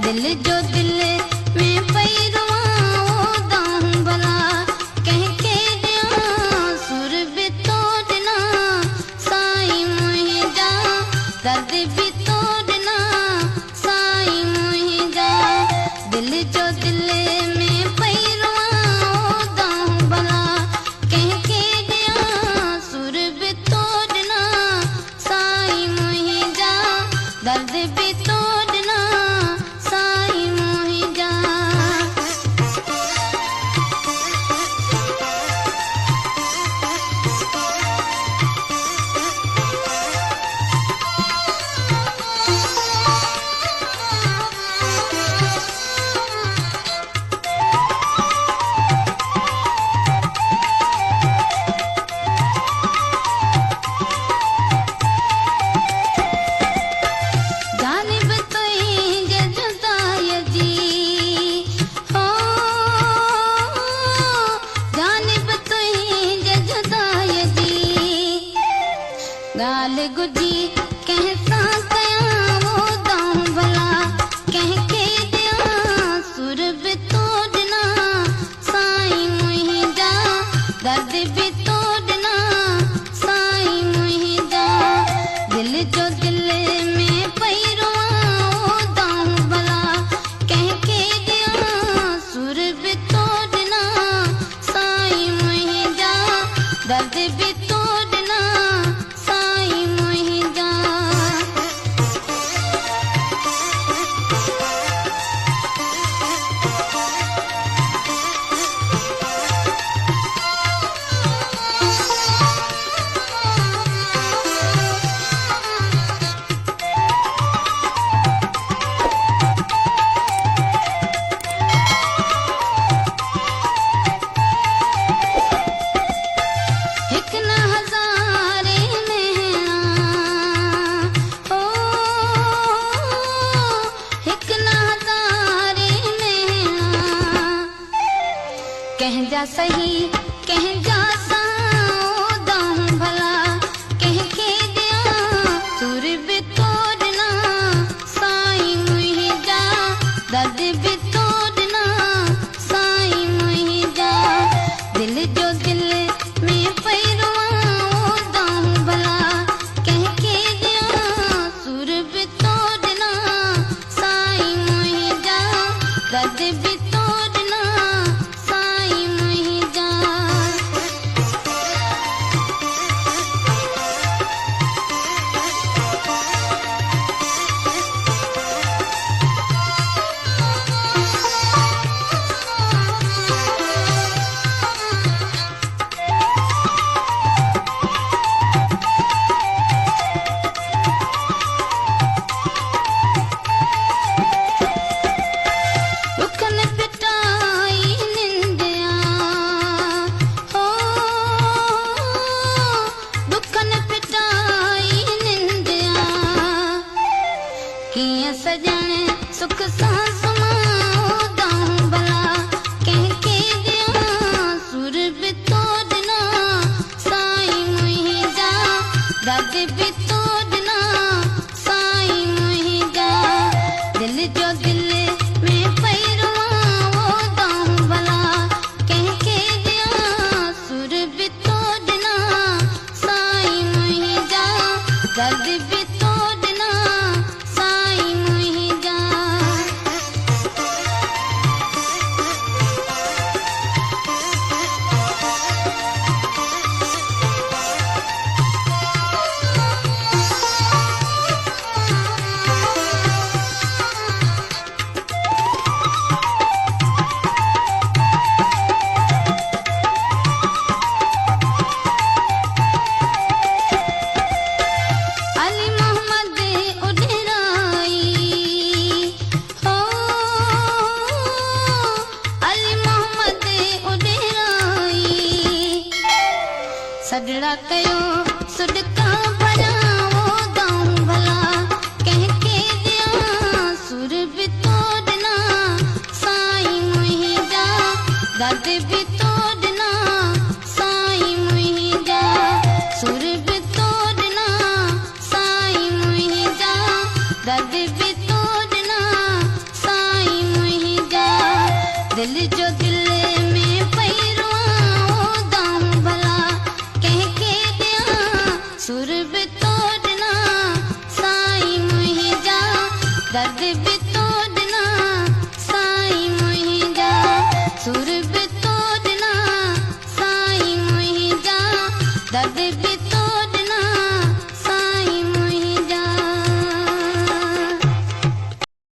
दिल जो दिल में पई रुआं दाऊं भला कंहिंखे ॾियां सुर बि तो ॾिना साईं मुंहिंजा दर्द बि तो ॾिना साईं मुंहिंजा दिल जो दिल में पई रुआं दाऊं भला कंहिंखे ॾियां सुर बि तो ॾिना साईं मुंहिंजा दर्द बि तो ॾिना साईं मुंहिंजा जानिब तुंहिंजे जुदाईअ जी हो जानिब तुंहिंजे जुदाईअ जी ॻाल्हि गुझी कंहिं सां कयां वो दाऊं भला कंहिंखे ॾियां सुर बि तो ॾिना साईं मुंहिंजा दर्द बि तो ॾिना साईं मुंहिंजा दिल जो दिल में पई रुआं दाऊं भला कंहिंखे ॾियां सुर बि तो ॾिना साईं मुंहिंजा दर्द बि तो ॾिना साईं मुंहिंजा हिकु न हज़ारे मेणा हो हिकु न हज़ारे मेणा कंहिंजा सही कंहिंजा सां दाऊं भला कंहिंखे ॾियां सुर बि तो ॾिना साईं मुंहिंजा दर्द बि तो ॾिना साईं मुंहिंजा दिल जो दिल में पई रुआं दाऊं भला कंहिंखे ॾियां सुर बि तो ॾिना साईं मुंहिंजा दर्द बि तो ॾिना साईं मुंहिंजा दुखन पिटाई निंदिया हो दुखन पिटाई निंदिया कीअं सॼण सुख सां सुम्हां दाऊं भला कंहिंखे ॾियां सुर बि तो ॾिना साईं मुंहिंजा दर्द बि तो ॾिना साईं मुंहिंजा दिल जो दिल में पई रुआं दाऊं भला कंहिंखे ॾियां सुर बि तो ॾिना साईं मुंहिंजा दर्द बि तो ॾिना साईं मुंहिंजा अली मोहम्मद उडराई हो अली मोहम्मद उडराई सॾड़ा कयो सुॾका भरियां वो दाऊं भला कंहिंखे ॾियां सुर बि तो ॾिना साईं मुंहिंजा दर्द बि तो ॾिना साईं मुंहिंजा सुर बि तो ॾिना साईं मुंहिंजा दर्द बि तो ॾिना साईं दिल जो दिल में पैरवा दाऊं भला कह के दिया सुर भी तोड़ना साईं मुहिंजा दर्द भी तोड़ना साईं मुहिंजा सुर भी तोड़ना साईं मुहिंजा दर्द